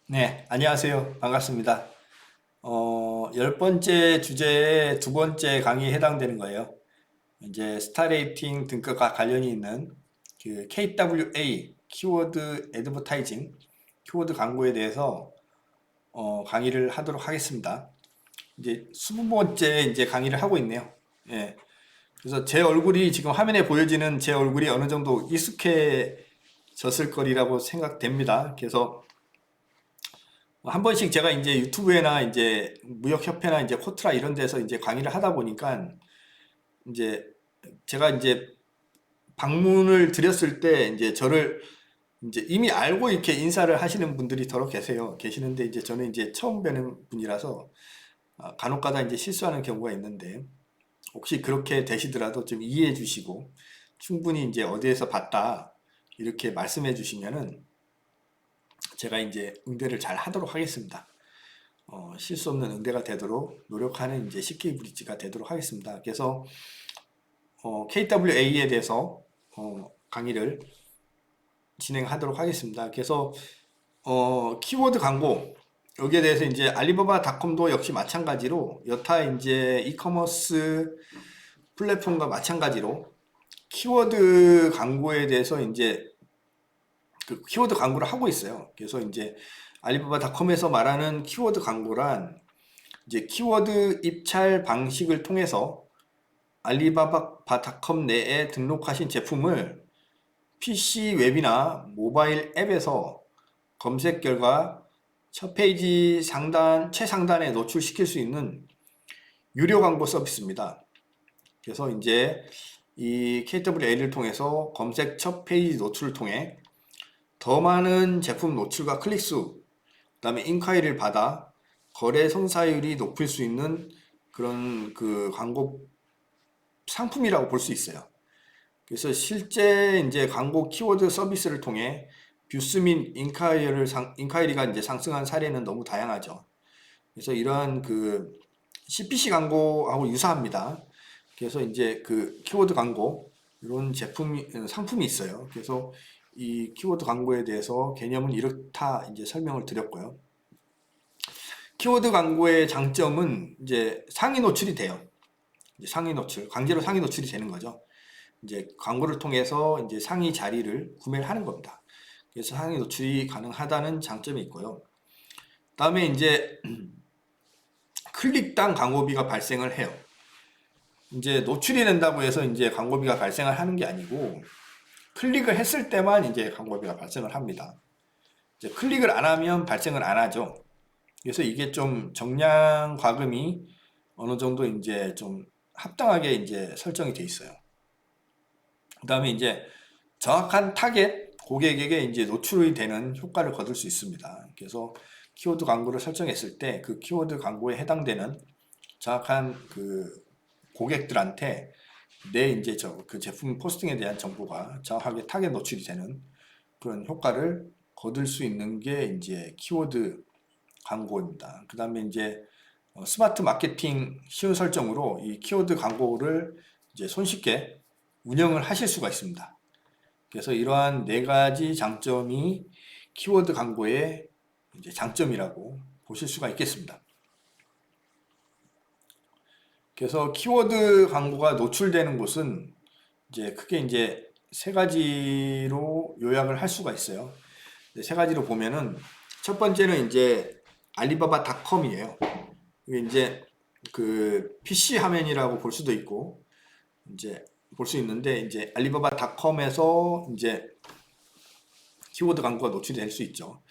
네, 안녕하세요. 반갑습니다. 10번째 주제의 두 번째 강의에 해당되는 거예요. 이제 스타레이팅 등급과 관련이 있는 그 KWA, 키워드 애드버타이징, 키워드 광고에 대해서 강의를 하도록 하겠습니다. 이제 20번째 이제 강의를 하고 있네요. 예. 그래서 제 얼굴이 지금 화면에 보여지는 제 얼굴이 어느 정도 익숙해졌을 거리라고 생각됩니다. 그래서 한 번씩 제가 이제 유튜브에나 이제 무역협회나 이제 코트라 이런 데서 이제 강의를 하다 보니까 이제 제가 이제 방문을 드렸을 때 이제 저를 이제 이미 알고 이렇게 인사를 하시는 분들이 더러 계시는데 이제 저는 이제 처음 뵈는 분이라서 간혹가다 이제 실수하는 경우가 있는데 혹시 그렇게 되시더라도 좀 이해해 주시고 충분히 이제 어디에서 봤다 이렇게 말씀해 주시면은 제가 이제 응대를 잘 하도록 하겠습니다. 실수 없는 응대가 되도록 노력하는 이제 CK 브릿지가 되도록 하겠습니다. 그래서 KWA에 대해서 강의를 진행하도록 하겠습니다. 그래서 키워드 광고 여기에 대해서 이제 알리바바닷컴도 역시 마찬가지로 여타 이제 이커머스 플랫폼과 마찬가지로 키워드 광고에 대해서 이제 그 키워드 광고를 하고 있어요. 그래서 이제 알리바바닷컴에서 말하는 키워드 광고란 이제 키워드 입찰 방식을 통해서 알리바바닷컴 내에 등록하신 제품을 PC 웹이나 모바일 앱에서 검색 결과 첫 페이지 최상단에 노출시킬 수 있는 유료 광고 서비스입니다. 그래서 이제 이 KWA를 통해서 검색 첫 페이지 노출을 통해 더 많은 제품 노출과 클릭수, 그 다음에 인콰이리를 받아 거래 성사율이 높을 수 있는 그런 그 광고 상품이라고 볼 수 있어요. 그래서 실제 이제 광고 키워드 서비스를 통해 뷰스 및 인콰이리가 이제 상승한 사례는 너무 다양하죠. 그래서 이러한 그 CPC 광고하고 유사합니다. 그래서 이제 그 키워드 광고 이런 상품이 있어요. 그래서 이 키워드 광고에 대해서 개념은 이렇다 이제 설명을 드렸고요. 키워드 광고의 장점은 이제 상위 노출이 돼요. 이제 상위 노출, 강제로 상위 노출이 되는 거죠. 이제 광고를 통해서 이제 상위 자리를 구매를 하는 겁니다. 그래서 상위 노출이 가능하다는 장점이 있고요. 다음에 이제 클릭당 광고비가 발생을 해요. 이제 노출이 된다고 해서 이제 광고비가 발생을 하는 게 아니고 클릭을 했을 때만 이제 광고비가 발생을 합니다. 이제 클릭을 안 하면 발생을 안 하죠. 그래서 이게 좀 정량 과금이 어느 정도 이제 좀 합당하게 이제 설정이 돼 있어요. 그 다음에 이제 정확한 타겟 고객에게 이제 노출이 되는 효과를 거둘 수 있습니다. 그래서 키워드 광고를 설정했을 때 그 키워드 광고에 해당되는 정확한 그 고객들한테 내 이제 그 제품 포스팅에 대한 정보가 정확하게 타겟 노출이 되는 그런 효과를 거둘 수 있는 게 이제 키워드 광고입니다. 그 다음에 이제 스마트 마케팅 쉬운 설정으로 이 키워드 광고를 이제 손쉽게 운영을 하실 수가 있습니다. 그래서 이러한 네 가지 장점이 키워드 광고의 이제 장점이라고 보실 수가 있겠습니다. 그래서 키워드 광고가 노출되는 곳은 이제 크게 이제 세 가지로 요약을 할 수가 있어요. 세 가지로 보면은 첫 번째는 이제 알리바바닷컴이에요. 이게 이제 그 PC 화면이라고 볼 수도 있고 이제 볼 수 있는데 이제 알리바바닷컴에서 이제 키워드 광고가 노출이 될 수 있죠.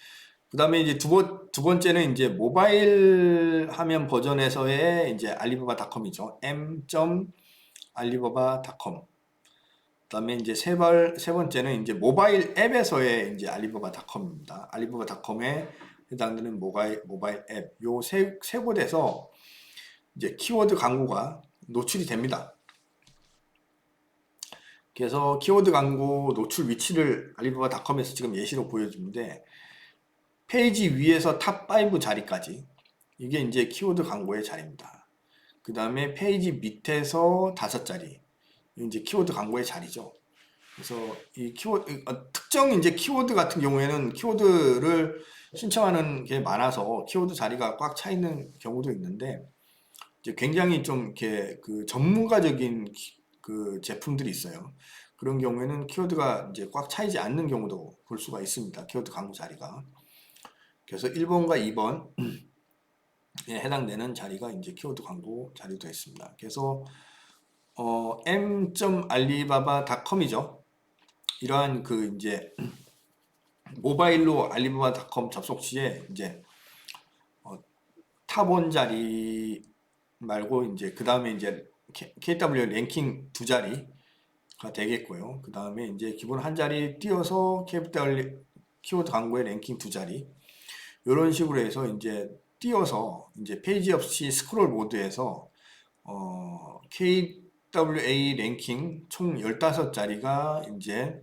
그 다음에 이제 두 번째는 이제 모바일 화면 버전에서의 이제 알리바바닷컴이죠. m.alibaba.com. 그 다음에 이제 세 번째는 이제 모바일 앱에서의 이제 알리바바닷컴입니다. 알리바바닷컴에 해당되는 모바일 앱. 요 세 곳에서 이제 키워드 광고가 노출이 됩니다. 그래서 키워드 광고 노출 위치를 알리바바닷컴에서 지금 예시로 보여주는데 페이지 위에서 탑 5 자리까지 이게 이제 키워드 광고의 자리입니다. 그 다음에 페이지 밑에서 5자리 이제 키워드 광고의 자리죠. 그래서 이 키워드 특정 이제 키워드 같은 경우에는 키워드를 신청하는 게 많아서 키워드 자리가 꽉 차 있는 경우도 있는데 이제 굉장히 좀 이렇게 그 전문가적인 그 제품들이 있어요. 그런 경우에는 키워드가 이제 꽉 차이지 않는 경우도 볼 수가 있습니다. 키워드 광고 자리가. 그래서 1번과 2번에 해당되는 자리가 이제 키워드 광고 자리도 있습니다. 그래서 m.alibaba.com이죠. 이러한 그 이제 모바일로 알리바바닷컴 접속 시에 이제 탑1 자리 말고 이제 그 다음에 이제 KW 랭킹 두 자리가 되겠고요. 그 다음에 이제 기본 한 자리 띄어서 KW 키워드 광고의 랭킹 두 자리 이런 식으로 해서 이제 띄어서 이제 페이지 없이 스크롤 모드에서 KWA 랭킹 총 15자리가 이제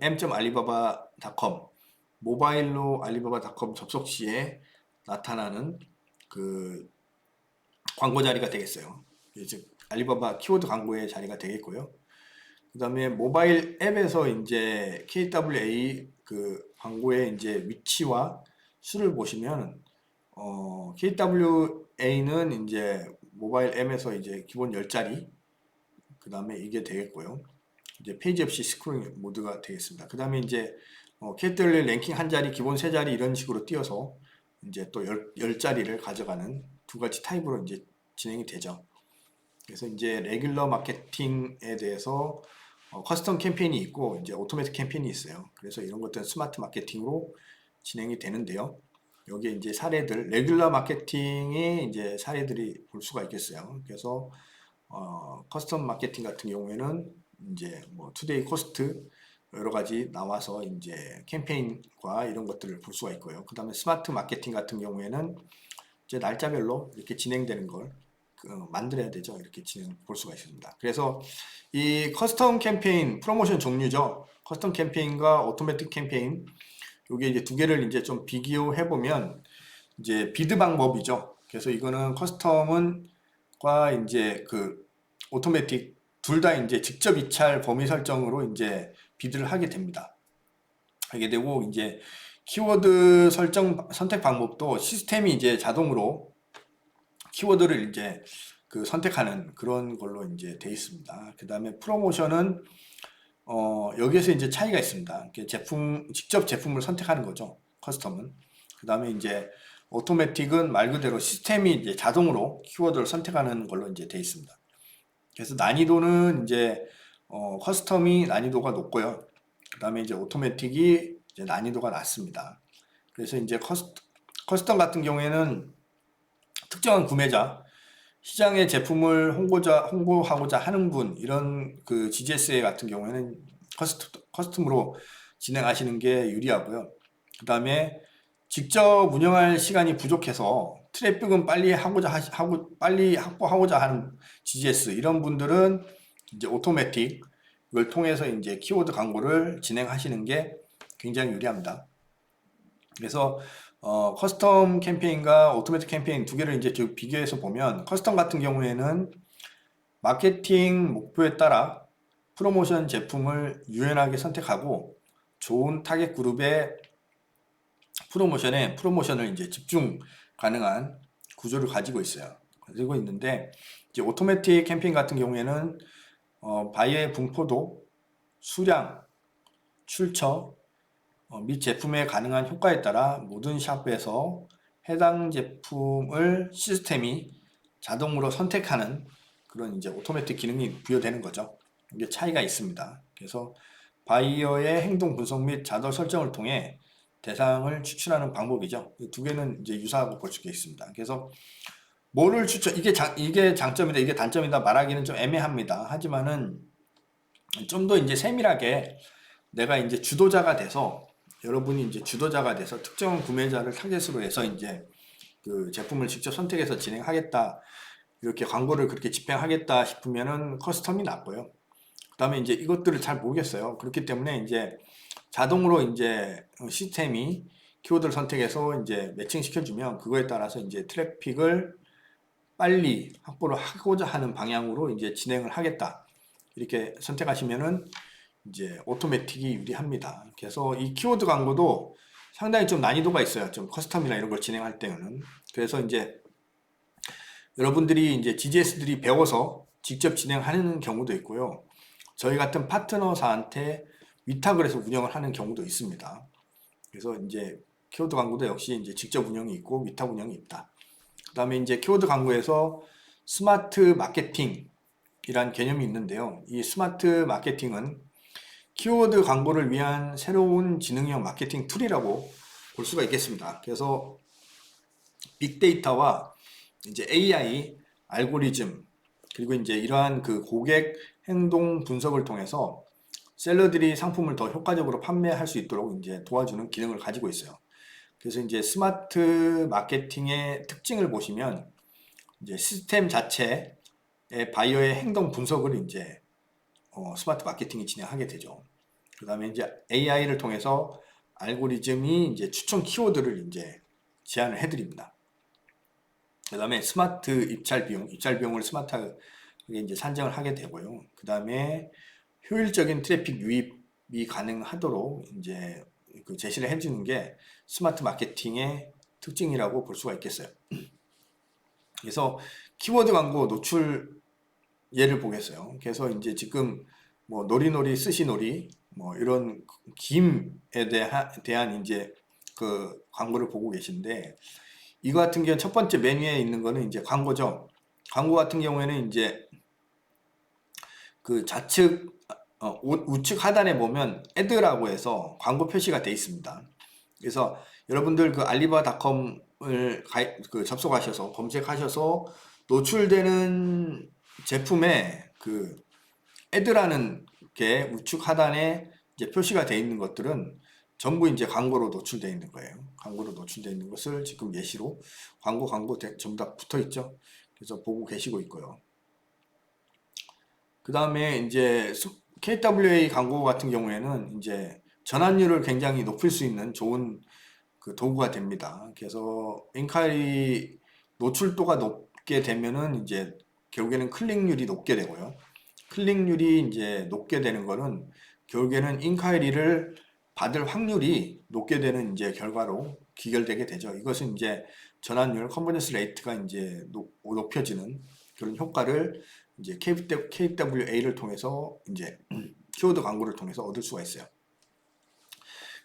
m.alibaba.com 모바일로 알리바바닷컴 접속 시에 나타나는 그 광고 자리가 되겠어요. 즉 알리바바 키워드 광고의 자리가 되겠고요. 그 다음에 모바일 앱에서 이제 KWA 그 광고의 이제 위치와 수를 보시면 KWA는 이제 모바일 앱에서 이제 기본 10자리 그 다음에 이게 되겠고요. 이제 페이지 없이 스크롤 모드가 되겠습니다. 그 다음에 이제 KW 랭킹 한 자리, 기본 세 자리 이런 식으로 띄어서 이제 또 10자리를 가져가는 두 가지 타입으로 이제 진행이 되죠. 그래서 이제 레귤러 마케팅에 대해서 커스텀 캠페인이 있고 이제 오토매틱 캠페인이 있어요. 그래서 이런 것들은 스마트 마케팅으로 진행이 되는데요. 여기에 이제 사례들, 레귤러 마케팅의 이제 사례들이 볼 수가 있겠어요. 그래서 커스텀 마케팅 같은 경우에는 이제 뭐 투데이 코스트 여러 가지 나와서 이제 캠페인과 이런 것들을 볼 수가 있고요. 그 다음에 스마트 마케팅 같은 경우에는 이제 날짜별로 이렇게 진행되는 걸 만들어야 되죠. 이렇게 볼 수가 있습니다. 그래서 이 커스텀 캠페인 프로모션 종류죠. 커스텀 캠페인과 오토매틱 캠페인 요게 이제 두 개를 이제 좀 비교해 보면 이제 비드 방법이죠. 그래서 이거는 커스텀은 과 이제 그 오토매틱 둘 다 이제 직접 입찰 범위 설정으로 이제 비드를 하게 됩니다. 하게 되고 이제 키워드 설정 선택 방법도 시스템이 이제 자동으로 키워드를 이제 그 선택하는 그런 걸로 이제 돼 있습니다. 그 다음에 프로모션은 여기에서 이제 차이가 있습니다. 직접 제품을 선택하는 거죠. 커스텀은. 그 다음에 이제 오토매틱은 말 그대로 시스템이 이제 자동으로 키워드를 선택하는 걸로 이제 돼 있습니다. 그래서 난이도는 이제 커스텀이 난이도가 높고요. 그 다음에 이제 오토매틱이 이제 난이도가 낮습니다. 그래서 이제 커스텀 같은 경우에는 특정한 구매자, 시장의 제품을 홍보하고자 하는 분, 이런 그 GSA 같은 경우에는 커스텀으로 진행하시는 게 유리하고요. 그 다음에 직접 운영할 시간이 부족해서 트래픽은 빨리 빨리 확보하고자 하는 GS, 이런 분들은 이제 오토매틱, 이걸 통해서 이제 키워드 광고를 진행하시는 게 굉장히 유리합니다. 그래서 커스텀 캠페인과 오토매틱 캠페인 두 개를 이제 비교해서 보면 커스텀 같은 경우에는 마케팅 목표에 따라 프로모션 제품을 유연하게 선택하고 좋은 타겟 그룹의 프로모션을 이제 집중 가능한 구조를 가지고 있어요. 가지고 있는데 이제 오토매틱 캠페인 같은 경우에는 바이어의 분포도, 수량, 출처 및 제품의 가능한 효과에 따라 모든 샵에서 해당 제품을 시스템이 자동으로 선택하는 그런 이제 오토매틱 기능이 부여되는 거죠. 이게 차이가 있습니다. 그래서 바이어의 행동 분석 및 자동 설정을 통해 대상을 추출하는 방법이죠. 이 두 개는 이제 유사하고 볼 수가 있습니다. 그래서 뭐를 이게 장점이다, 이게 단점이다 말하기는 좀 애매합니다. 하지만은 좀 더 이제 세밀하게 내가 이제 주도자가 돼서 여러분이 이제 주도자가 돼서 특정 구매자를 타겟으로 해서 이제 그 제품을 직접 선택해서 진행하겠다, 이렇게 광고를 그렇게 집행하겠다 싶으면은 커스텀이 낫고요. 그 다음에 이제 이것들을 잘 모르겠어요. 그렇기 때문에 이제 자동으로 이제 시스템이 키워드를 선택해서 이제 매칭시켜주면 그거에 따라서 이제 트래픽을 빨리 확보를 하고자 하는 방향으로 이제 진행을 하겠다, 이렇게 선택하시면은 이제 오토매틱이 유리합니다. 그래서 이 키워드 광고도 상당히 좀 난이도가 있어요. 좀 커스텀이나 이런 걸 진행할 때는. 그래서 이제 여러분들이 이제 GGS들이 배워서 직접 진행하는 경우도 있고요. 저희 같은 파트너사한테 위탁을 해서 운영을 하는 경우도 있습니다. 그래서 이제 키워드 광고도 역시 이제 직접 운영이 있고 위탁 운영이 있다. 그 다음에 이제 키워드 광고에서 스마트 마케팅이란 개념이 있는데요. 이 스마트 마케팅은 키워드 광고를 위한 새로운 지능형 마케팅 툴이라고 볼 수가 있겠습니다. 그래서 빅데이터와 이제 AI, 알고리즘, 그리고 이제 이러한 그 고객 행동 분석을 통해서 셀러들이 상품을 더 효과적으로 판매할 수 있도록 이제 도와주는 기능을 가지고 있어요. 그래서 이제 스마트 마케팅의 특징을 보시면 이제 시스템 자체의 바이어의 행동 분석을 이제 스마트 마케팅이 진행하게 되죠. 그 다음에 이제 AI를 통해서 알고리즘이 이제 추천 키워드를 이제 제안을 해드립니다. 그 다음에 스마트 입찰 비용을 스마트하게 이제 산정을 하게 되고요. 그 다음에 효율적인 트래픽 유입이 가능하도록 이제 그 제시를 해주는 게 스마트 마케팅의 특징이라고 볼 수가 있겠어요. 그래서 키워드 광고 노출 예를 보겠어요. 그래서 이제 지금 뭐 놀이놀이 스시놀이 뭐 이런 김에 대한 이제 그 광고를 보고 계신데, 이거 같은 경우는 첫 번째 메뉴에 있는 거는 이제 광고죠. 광고 같은 경우에는 이제 그 좌측 우측 하단에 보면 애드라고 해서 광고 표시가 되어 있습니다. 그래서 여러분들 그 알리바바닷컴을 접속하셔서 검색하셔서 노출되는 제품에 그 애드라는 게 우측 하단에 이제 표시가 되어 있는 것들은 전부 이제 광고로 노출되어 있는 거예요. 광고로 노출되어 있는 것을 지금 예시로 광고 전부 다 붙어 있죠. 그래서 보고 계시고 있고요. 그 다음에 이제 KWA 광고 같은 경우에는 이제 전환율을 굉장히 높일 수 있는 좋은 그 도구가 됩니다. 그래서 인카이 노출도가 높게 되면은 이제 결국에는 클릭률이 높게 되고요. 클릭률이 이제 높게 되는 거는 결국에는 인카이리를 받을 확률이 높게 되는 이제 결과로 귀결되게 되죠. 이것은 이제 전환율, 컨버전스 레이트가 이제 높여지는 그런 효과를 이제 KWA를 통해서 이제 키워드 광고를 통해서 얻을 수가 있어요.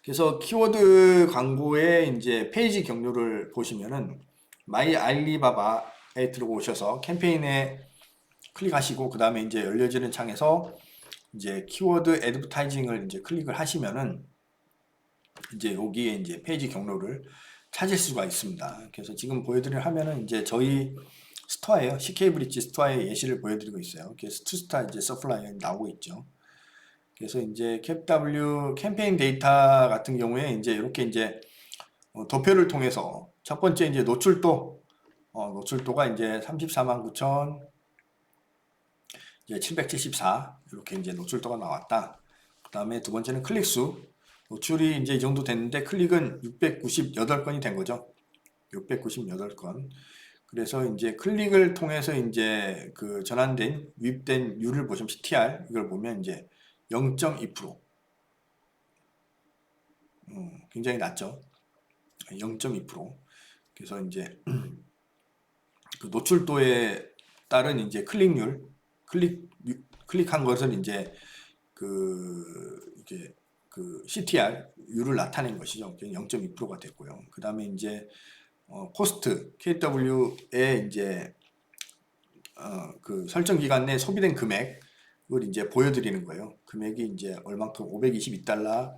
그래서 키워드 광고의 이제 페이지 경로를 보시면은 마이 알리바바에 들어오셔서 캠페인에 클릭하시고 그 다음에 이제 열려지는 창에서 이제 키워드 애드버타이징을 이제 클릭을 하시면은 이제 여기에 이제 페이지 경로를 찾을 수가 있습니다. 그래서 지금 보여드릴 화면은 이제 저희 스토어예요. CK브릿지 스토어의 예시를 보여드리고 있어요. 그래서 투스타 이제 서플라이 나오고 있죠. 그래서 이제 CapW 캠페인 데이터 같은 경우에 이제 이렇게 이제 도표를 통해서 첫 번째 이제 노출도가 이제 349,000 이제 774 이렇게 이제 노출도가 나왔다. 그 다음에 두 번째는 클릭수 노출이 이제 이 정도 됐는데 클릭은 698건이 된 거죠. 698건. 그래서 이제 클릭을 통해서 이제 그 전환된 유입된 율을 보시면 CTR 이걸 보면 이제 0.2% 굉장히 낮죠. 0.2%. 그래서 이제 그 노출도에 따른 이제 클릭한 것을 이제 이게 그 CTR 율을 나타낸 것이죠. 0.2%가 됐고요. 그 다음에 이제 코스트 KW의 이제 그 설정 기간 내 소비된 금액을 이제 보여드리는 거예요. 금액이 이제 얼만큼 522달러,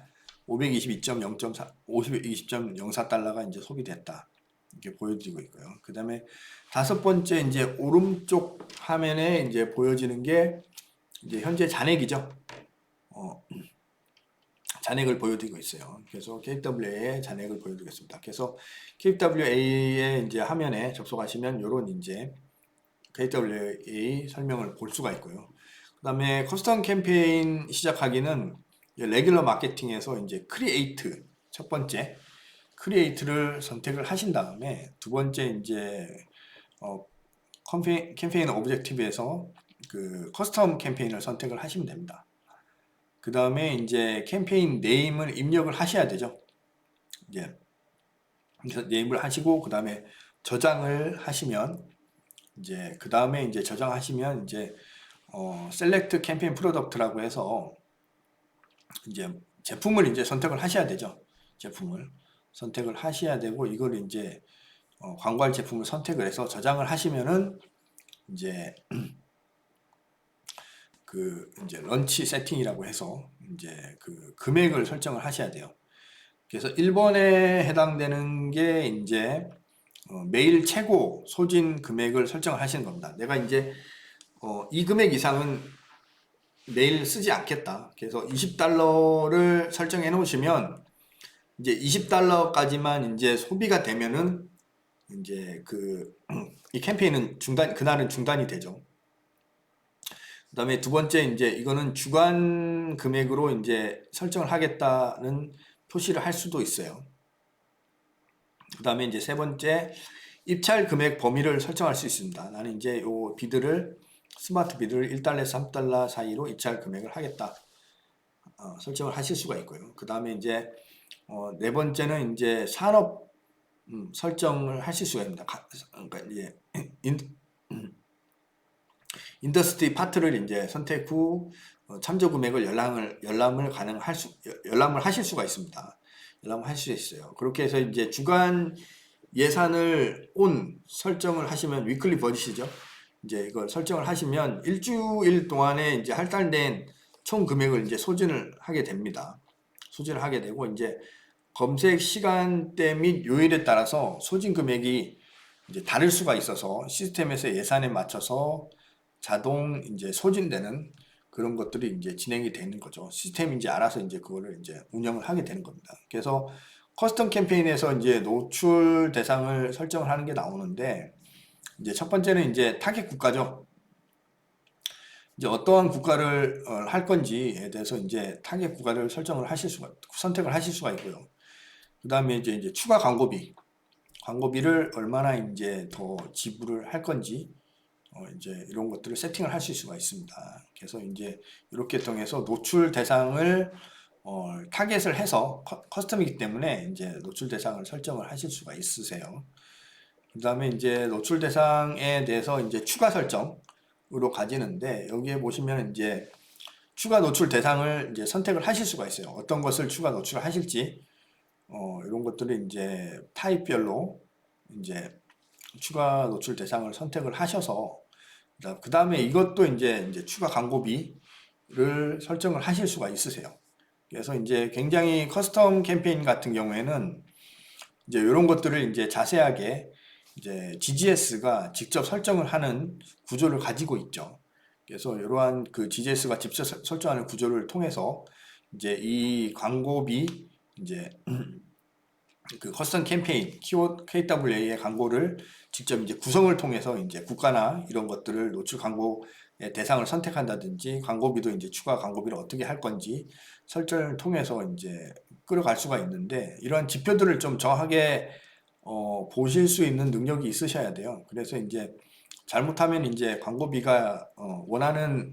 522.0.4, 520.04달러가 이제 소비됐다. 이렇게 보여드리고 있고요. 그 다음에 다섯 번째 이제 오른쪽 화면에 이제 보여지는 게 이제 현재 잔액이죠. 잔액을 보여드리고 있어요. 그래서 KWA의 잔액을 보여드리겠습니다. 그래서 KWA의 이제 화면에 접속하시면 이런 이제 KWA 설명을 볼 수가 있고요. 그 다음에 커스텀 캠페인 시작하기는 레귤러 마케팅에서 이제 크리에이트 첫 번째 크리에이트를 선택을 하신 다음에 두 번째 이제 캠페인 오브젝티브에서 그 커스텀 캠페인을 선택을 하시면 됩니다. 그 다음에 이제 캠페인 네임을 입력을 하셔야 되죠. 이제 네임을 하시고 그 다음에 저장을 하시면 이제 그 다음에 이제 저장하시면 이제 셀렉트 캠페인 프로덕트라고 해서 이제 제품을 이제 선택을 하셔야 되죠. 제품을 선택을 하셔야 되고 이걸 이제 광고할 제품을 선택을 해서 저장을 하시면은 이제 그 이제 런치 세팅이라고 해서 이제 그 금액을 설정을 하셔야 돼요. 그래서 1번에 해당되는 게 이제 매일 최고 소진 금액을 설정을 하시는 겁니다. 내가 이제 이 금액 이상은 매일 쓰지 않겠다. 그래서 $20를 설정해 놓으시면 이제 $20까지만 이제 소비가 되면은 이제 이 캠페인은 그날은 중단이 되죠. 그 다음에 두 번째 이제 이거는 주간 금액으로 이제 설정을 하겠다는 표시를 할 수도 있어요. 그 다음에 이제 세 번째 입찰 금액 범위를 설정할 수 있습니다. 나는 이제 요 비드를 스마트 비드를 $1에서 $3 사이로 입찰 금액을 하겠다. 설정을 하실 수가 있고요. 그 다음에 이제 네 번째는 이제 산업 설정을 하실 수가 있습니다. 그러니까 이제 인더스트리 파트를 이제 선택 후 참조 금액을 열람을 하실 수가 있습니다. 열람을 할 수 있어요. 그렇게 해서 이제 주간 예산을 설정을 하시면 위클리 버짓이죠. 이제 이걸 설정을 하시면 일주일 동안에 이제 할당된 총 금액을 이제 소진을 하게 됩니다. 소진을 하게 되고 이제 검색 시간대 및 요일에 따라서 소진 금액이 이제 다를 수가 있어서 시스템에서 예산에 맞춰서 자동 이제 소진되는 그런 것들이 이제 진행이 되는 거죠. 시스템이 이제 알아서 이제 그거를 이제 운영을 하게 되는 겁니다. 그래서 커스텀 캠페인에서 이제 노출 대상을 설정을 하는 게 나오는데 이제 첫 번째는 이제 타겟 국가죠. 이제 어떠한 국가를 할 건지에 대해서 이제 타겟 국가를 선택을 하실 수가 있고요. 그 다음에 이제 추가 광고비를 얼마나 이제 더 지불을 할 건지 이제 이런 것들을 세팅을 하실 수가 있습니다. 그래서 이제 이렇게 통해서 노출 대상을 타겟을 해서 커스텀이기 때문에 이제 노출 대상을 설정을 하실 수가 있으세요. 그 다음에 이제 노출 대상에 대해서 이제 추가 설정으로 가지는데 여기에 보시면 이제 추가 노출 대상을 이제 선택을 하실 수가 있어요. 어떤 것을 추가 노출을 하실지 이런 것들을 이제 타입별로 이제 추가 노출 대상을 선택을 하셔서 그 다음에 이것도 이제 추가 광고비를 설정을 하실 수가 있으세요. 그래서 이제 굉장히 커스텀 캠페인 같은 경우에는 이제 이런 것들을 이제 자세하게 이제 GGS가 직접 설정을 하는 구조를 가지고 있죠. 그래서 이러한 그 GGS가 직접 설정하는 구조를 통해서 이제 이 광고비 이제 그 커스텀 캠페인 키워드 KWA의 광고를 직접 이제 구성을 통해서 이제 국가나 이런 것들을 노출 광고의 대상을 선택한다든지 광고비도 이제 추가 광고비를 어떻게 할 건지 설정을 통해서 이제 끌어갈 수가 있는데 이러한 지표들을 좀 정확하게 보실 수 있는 능력이 있으셔야 돼요. 그래서 이제 잘못하면 이제 광고비가 원하는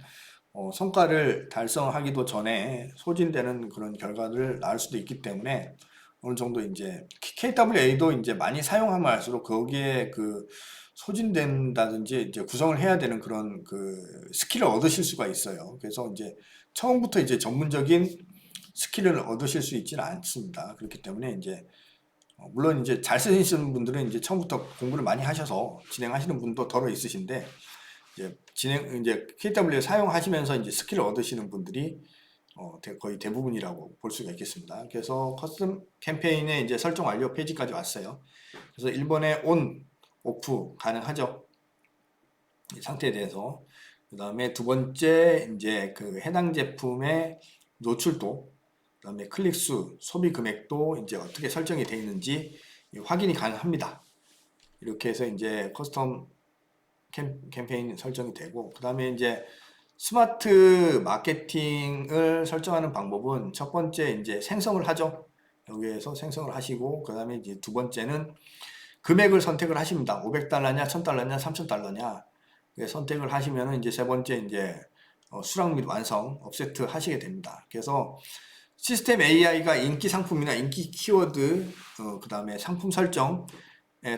성과를 달성하기도 전에 소진되는 그런 결과를 낳을 수도 있기 때문에 어느 정도 이제 KWA도 이제 많이 사용하면 할수록 거기에 그 소진된다든지 이제 구성을 해야 되는 그런 그 스킬을 얻으실 수가 있어요. 그래서 이제 처음부터 이제 전문적인 스킬을 얻으실 수 있지는 않습니다. 그렇기 때문에 이제 물론 이제 잘 쓰시는 분들은 이제 처음부터 공부를 많이 하셔서 진행하시는 분도 더러 있으신데 이제 KW 사용하시면서 이제 스킬을 얻으시는 분들이 거의 대부분이라고 볼 수가 있겠습니다. 그래서 커스텀 캠페인의 이제 설정 완료 페이지까지 왔어요. 그래서 1번에 on, off 가능하죠. 이 상태에 대해서. 그 다음에 두 번째 이제 그 해당 제품의 노출도, 그 다음에 클릭수, 소비 금액도 이제 어떻게 설정이 되어 있는지 확인이 가능합니다. 이렇게 해서 이제 커스텀 캠페인 설정이 되고, 그 다음에 이제 스마트 마케팅을 설정하는 방법은 첫 번째 이제 생성을 하죠. 여기에서 생성을 하시고 그 다음에 이제 두 번째는 금액을 선택을 하십니다. $500냐, $1000냐, $3000냐. 선택을 하시면은 이제 세 번째 이제 수락 및 완성, 업세트 하시게 됩니다. 그래서 시스템 AI가 인기 상품이나 인기 키워드, 그 다음에 상품 설정에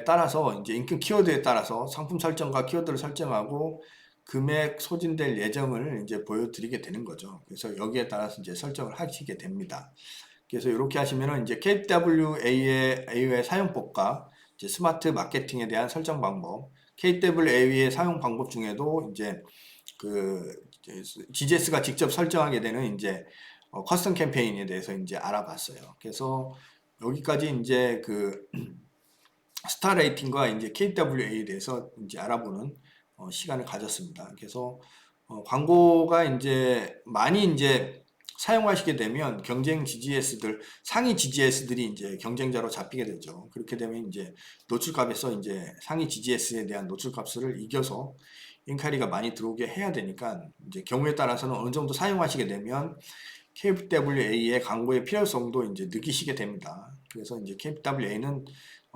따라서 이제 인기 키워드에 따라서 상품 설정과 키워드를 설정하고 금액 소진될 예정을 이제 보여드리게 되는 거죠. 그래서 여기에 따라서 이제 설정을 하시게 됩니다. 그래서 이렇게 하시면은 이제 KWA의 사용법과 이제 스마트 마케팅에 대한 설정 방법, KWA의 사용 방법 중에도 이제 그 GGS가 직접 설정하게 되는 이제 커스텀 캠페인에 대해서 이제 알아봤어요. 그래서 여기까지 이제 그 스타 레이팅과 이제 KWA에 대해서 이제 알아보는 시간을 가졌습니다. 그래서 광고가 이제 많이 이제 사용하시게 되면 경쟁 GGS들, 상위 GGS들이 이제 경쟁자로 잡히게 되죠. 그렇게 되면 이제 노출값에서 이제 상위 GGS에 대한 노출값을 이겨서 인카리가 많이 들어오게 해야 되니까 이제 경우에 따라서는 어느 정도 사용하시게 되면 KWA의 광고의 필요성도 이제 느끼시게 됩니다. 그래서 이제 KWA는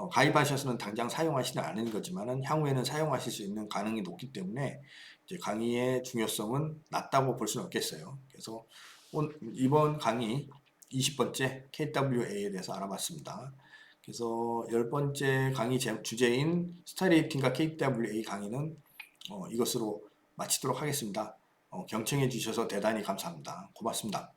가입하셔서는 당장 사용하시는 않은 거지만은 향후에는 사용하실 수 있는 가능이 높기 때문에 이제 강의의 중요성은 낮다고 볼 수는 없겠어요. 그래서 이번 강의 20번째 KWA에 대해서 알아봤습니다. 그래서 10번째 강의 주제인 스타레이팅과 KWA 강의는 이것으로 마치도록 하겠습니다. 경청해 주셔서 대단히 감사합니다. 고맙습니다.